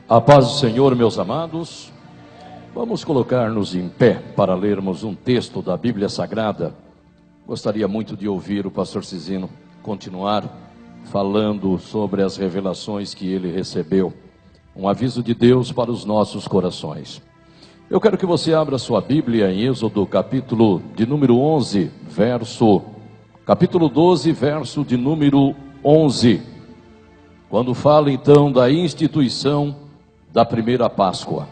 A paz do Senhor, meus amados. Vamos colocar-nos em pé para lermos um texto da Bíblia Sagrada. Gostaria muito de ouvir o pastor Cizino continuar falando sobre as revelações que ele recebeu. Um aviso de Deus para os nossos corações. Eu quero que você abra sua Bíblia em Êxodo, capítulo de número 11, capítulo 12, verso de número 11. Quando fala então da instituição da primeira Páscoa.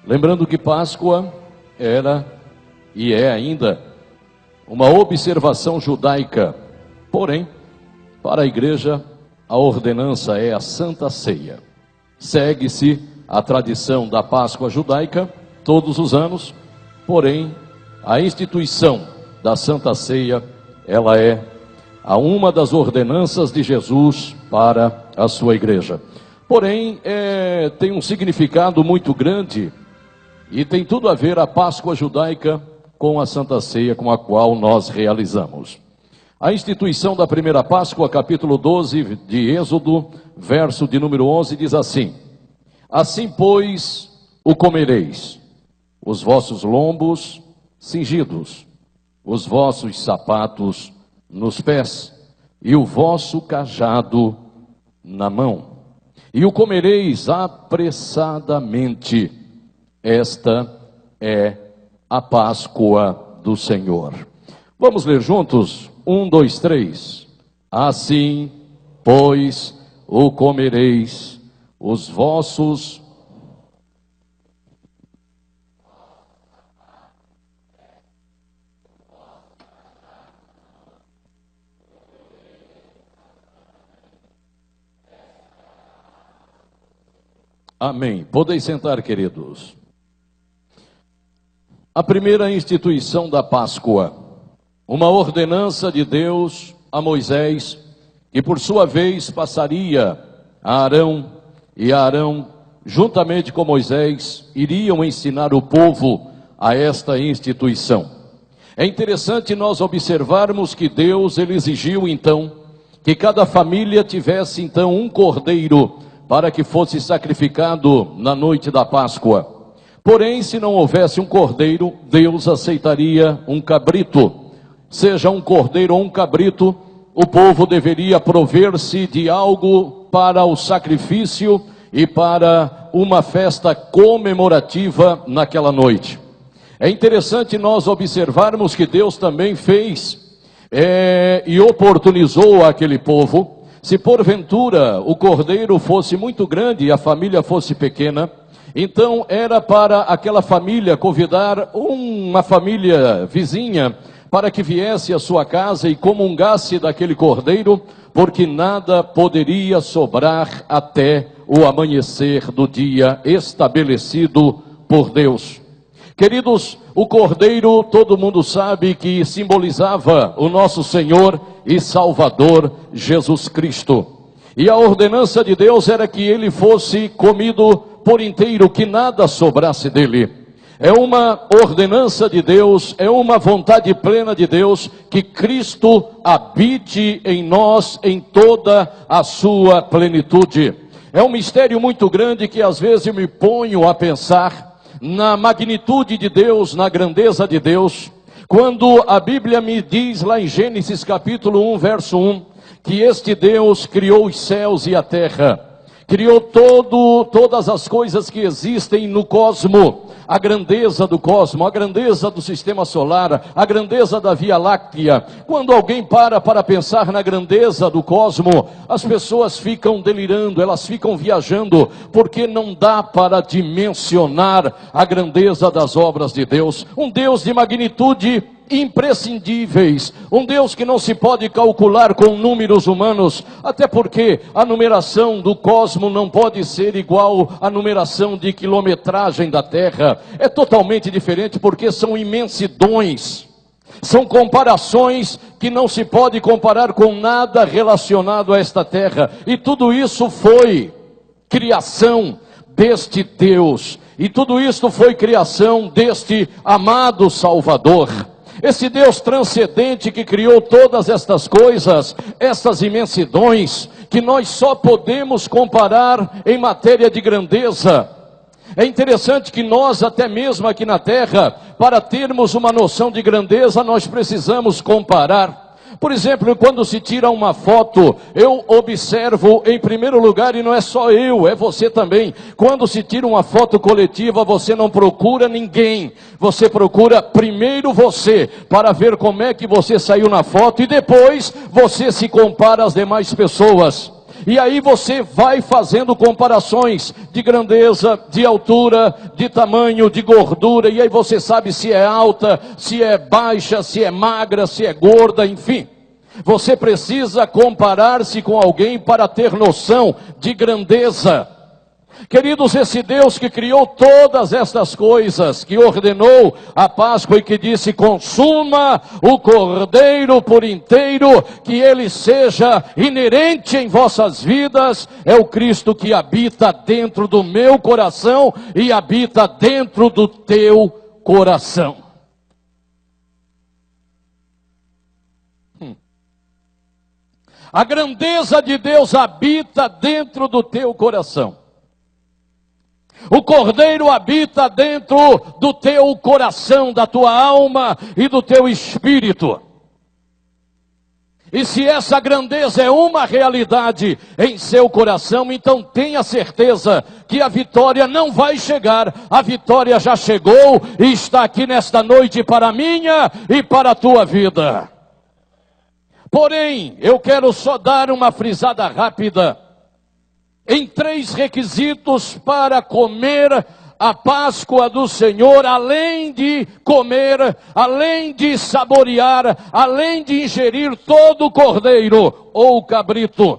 Lembrando que Páscoa era e é ainda uma observação judaica. Porém, para a igreja, a ordenança é a Santa Ceia. Segue-se a tradição da Páscoa judaica todos os anos, porém, a instituição da Santa Ceia, ela é uma das ordenanças de Jesus para a sua igreja. Porém, tem um significado muito grande e tem tudo a ver a Páscoa judaica com a Santa Ceia com a qual nós realizamos. A instituição da primeira Páscoa, capítulo 12 de Êxodo, verso de número 11, diz assim: Assim, pois, o comereis, os vossos lombos cingidos, os vossos sapatos nos pés, e o vosso cajado na mão. E o comereis apressadamente. Esta é a Páscoa do Senhor. Vamos ler juntos? 1, 2, 3. Assim, pois, o comereis, os vossos... Amém. Podem sentar, queridos. A primeira instituição da Páscoa, uma ordenança de Deus a Moisés, que por sua vez passaria a Arão, e Arão, juntamente com Moisés, iriam ensinar o povo a esta instituição. É interessante nós observarmos que Deus, ele exigiu então, que cada família tivesse então um cordeiro, para que fosse sacrificado na noite da Páscoa. Porém, se não houvesse um cordeiro, Deus aceitaria um cabrito. Seja um cordeiro ou um cabrito, o povo deveria prover-se de algo para o sacrifício e para uma festa comemorativa naquela noite. É interessante nós observarmos que Deus também fez e oportunizou aquele povo. Se porventura o cordeiro fosse muito grande e a família fosse pequena, então era para aquela família convidar uma família vizinha para que viesse à sua casa e comungasse daquele cordeiro, porque nada poderia sobrar até o amanhecer do dia estabelecido por Deus. Queridos, o cordeiro, todo mundo sabe que simbolizava o nosso Senhor e Salvador Jesus Cristo. E a ordenança de Deus era que ele fosse comido por inteiro, que nada sobrasse dele. É uma ordenança de Deus, é uma vontade plena de Deus, que Cristo habite em nós em toda a sua plenitude. É um mistério muito grande que às vezes eu me ponho a pensar na magnitude de Deus, na grandeza de Deus, quando a Bíblia me diz lá em Gênesis capítulo 1, verso 1, que este Deus criou os céus e a terra, criou todas as coisas que existem no cosmo, a grandeza do cosmo, a grandeza do sistema solar, a grandeza da Via Láctea. Quando alguém para pensar na grandeza do cosmo, as pessoas ficam delirando, elas ficam viajando, porque não dá para dimensionar a grandeza das obras de Deus. Um Deus de magnitude imprescindíveis, um Deus que não se pode calcular com números humanos, até porque a numeração do cosmo não pode ser igual à numeração de quilometragem da terra, é totalmente diferente, porque são imensidões, são comparações que não se pode comparar com nada relacionado a esta terra, e tudo isso foi criação deste Deus, e tudo isso foi criação deste amado Salvador. Esse Deus transcendente que criou todas estas coisas, essas imensidões, que nós só podemos comparar em matéria de grandeza. É interessante que nós, até mesmo aqui na terra, para termos uma noção de grandeza, nós precisamos comparar. Por exemplo, quando se tira uma foto, eu observo em primeiro lugar, e não é só eu, é você também. Quando se tira uma foto coletiva, você não procura ninguém. Você procura primeiro você, para ver como é que você saiu na foto, e depois você se compara às demais pessoas. E aí você vai fazendo comparações de grandeza, de altura, de tamanho, de gordura, e aí você sabe se é alta, se é baixa, se é magra, se é gorda, enfim. Você precisa comparar-se com alguém para ter noção de grandeza. Queridos, esse Deus que criou todas estas coisas, que ordenou a Páscoa e que disse: consuma o cordeiro por inteiro, que ele seja inerente em vossas vidas, é o Cristo que habita dentro do meu coração e habita dentro do teu coração. A grandeza de Deus habita dentro do teu coração. O Cordeiro habita dentro do teu coração, da tua alma e do teu espírito. E se essa grandeza é uma realidade em seu coração, então tenha certeza que a vitória não vai chegar. A vitória já chegou e está aqui nesta noite para a minha e para a tua vida. Porém, eu quero só dar uma frisada rápida em 3 requisitos para comer a Páscoa do Senhor, além de comer, além de saborear, além de ingerir todo o cordeiro ou o cabrito.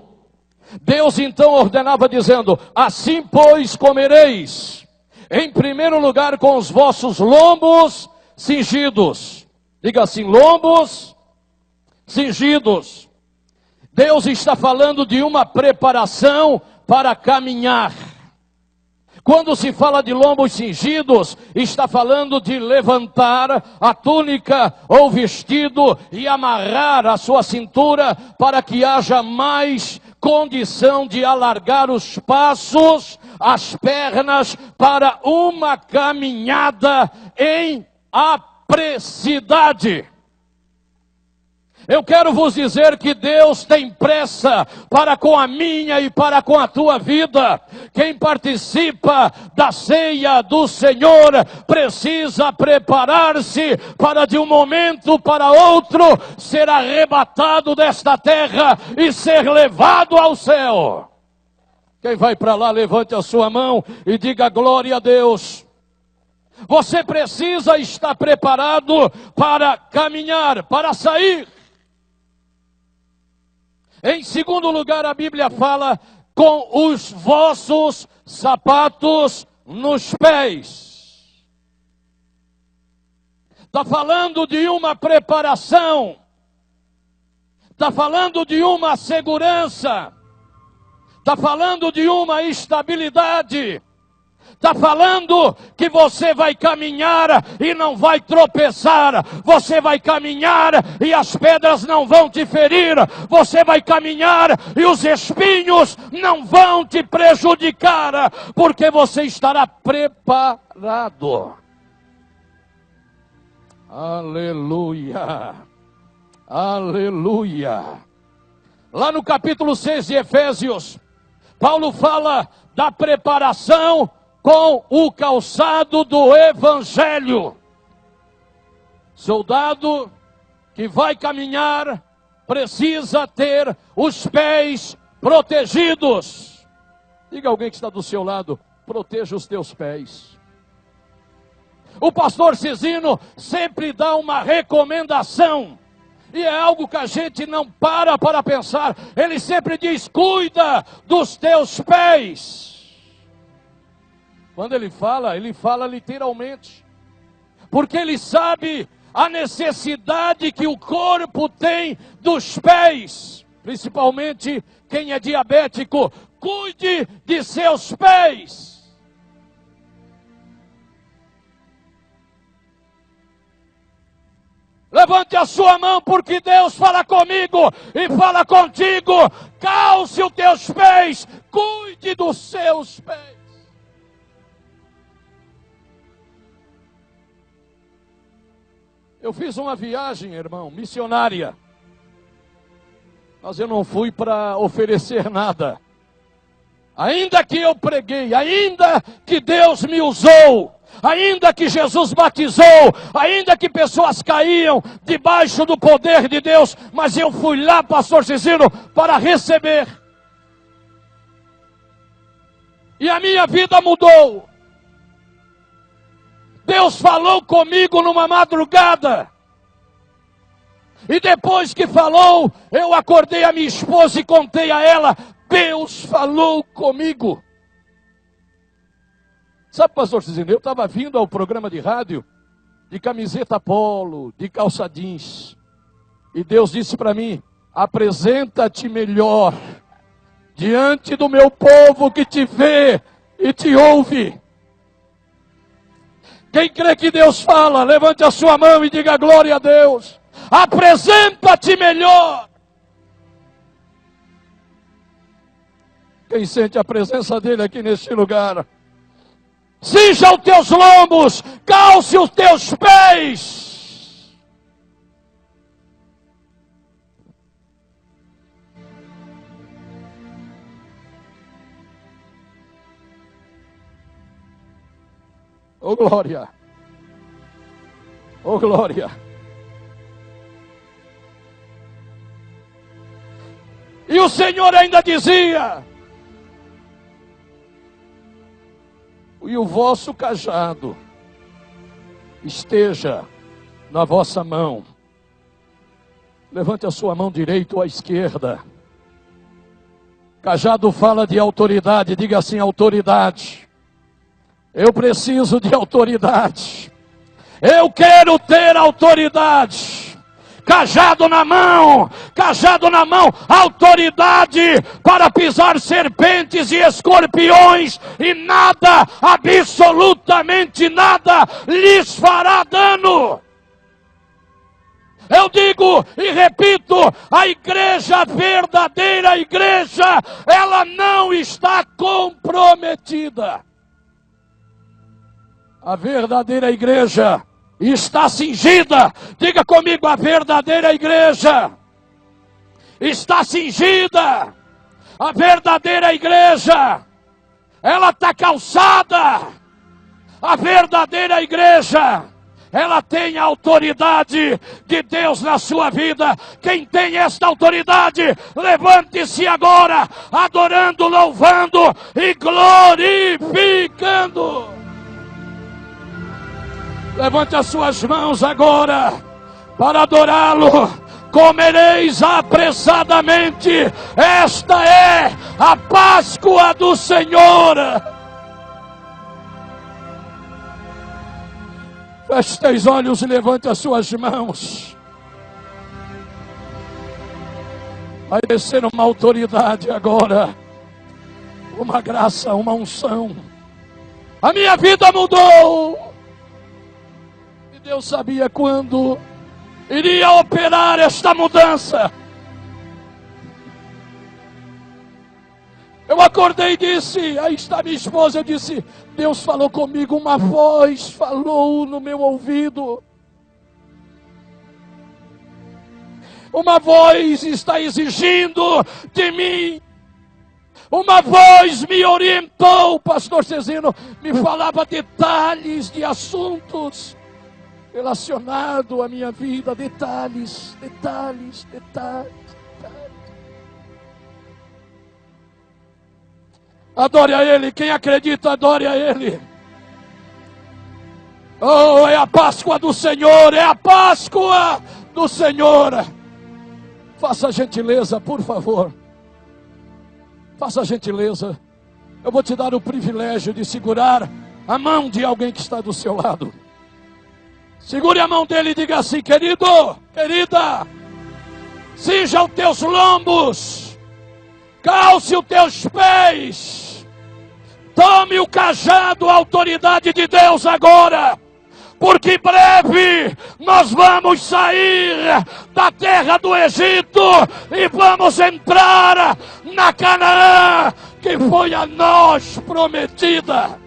Deus então ordenava dizendo: assim pois comereis, em primeiro lugar com os vossos lombos cingidos. Diga assim: lombos cingidos. Deus está falando de uma preparação para caminhar. Quando se fala de lombos cingidos, está falando de levantar a túnica ou vestido e amarrar a sua cintura para que haja mais condição de alargar os passos, as pernas para uma caminhada em apressidade. Eu quero vos dizer que Deus tem pressa para com a minha e para com a tua vida. Quem participa da ceia do Senhor precisa preparar-se para de um momento para outro ser arrebatado desta terra e ser levado ao céu. Quem vai para lá, levante a sua mão e diga glória a Deus. Você precisa estar preparado para caminhar, para sair. Em segundo lugar, a Bíblia fala com os vossos sapatos nos pés. Está falando de uma preparação. Está falando de uma segurança. Está falando de uma estabilidade. Está falando que você vai caminhar e não vai tropeçar. Você vai caminhar e as pedras não vão te ferir. Você vai caminhar e os espinhos não vão te prejudicar. Porque você estará preparado. Aleluia. Aleluia. Lá no capítulo 6 de Efésios, Paulo fala da preparação com o calçado do Evangelho. Soldado que vai caminhar precisa ter os pés protegidos. Diga a alguém que está do seu lado: proteja os teus pés. O pastor Cisino sempre dá uma recomendação, e é algo que a gente não para pensar. Ele sempre diz: cuida dos teus pés. Quando ele fala literalmente. Porque ele sabe a necessidade que o corpo tem dos pés. Principalmente quem é diabético. Cuide de seus pés. Levante a sua mão, porque Deus fala comigo e fala contigo. Calce os teus pés, cuide dos seus pés. Eu fiz uma viagem, irmão, missionária. Mas eu não fui para oferecer nada. Ainda que eu preguei, ainda que Deus me usou, ainda que Jesus batizou, ainda que pessoas caíam debaixo do poder de Deus, mas eu fui lá, pastor Cezino, para receber. E a minha vida mudou. Deus falou comigo numa madrugada. E depois que falou, eu acordei a minha esposa e contei a ela: Deus falou comigo. Sabe, pastor Cezino, eu estava vindo ao programa de rádio de camiseta polo, de calça jeans. E Deus disse para mim: apresenta-te melhor diante do meu povo que te vê e te ouve. Quem crê que Deus fala, levante a sua mão e diga glória a Deus. Apresenta-te melhor. Quem sente a presença dele aqui neste lugar? Cinja os teus lombos, calce os teus pés. Oh glória! Oh glória! E o Senhor ainda dizia: e o vosso cajado esteja na vossa mão. Levante a sua mão direita ou à esquerda. Cajado fala de autoridade, diga assim: autoridade. Eu preciso de autoridade. Eu quero ter autoridade. Cajado na mão, autoridade para pisar serpentes e escorpiões, e nada, absolutamente nada, lhes fará dano. Eu digo e repito, a igreja, a verdadeira igreja, ela não está comprometida. A verdadeira igreja está cingida. Diga comigo: a verdadeira igreja está cingida. A verdadeira igreja, ela está calçada. A verdadeira igreja, ela tem a autoridade de Deus na sua vida. Quem tem esta autoridade, levante-se agora, adorando, louvando e glorificando. Levante as suas mãos agora para adorá-lo. Comereis apressadamente. Esta é a Páscoa do Senhor. Feche teus olhos e levante as suas mãos. Vai descer uma autoridade agora. Uma graça, uma unção. A minha vida mudou. Deus sabia quando iria operar esta mudança. Eu acordei e disse, aí está minha esposa, eu disse: Deus falou comigo, uma voz falou no meu ouvido. Uma voz está exigindo de mim. Uma voz me orientou, pastor Cezino, me falava detalhes de assuntos relacionado à minha vida, detalhes. Adore a Ele, quem acredita, adore a Ele. Oh, é a Páscoa do Senhor, é a Páscoa do Senhor. Faça a gentileza, por favor. Faça a gentileza. Eu vou te dar o privilégio de segurar a mão de alguém que está do seu lado. Segure a mão dele e diga assim: querido, querida, cinja os teus lombos, calce os teus pés, tome o cajado, a autoridade de Deus agora, porque breve nós vamos sair da terra do Egito e vamos entrar na Canaã que foi a nós prometida.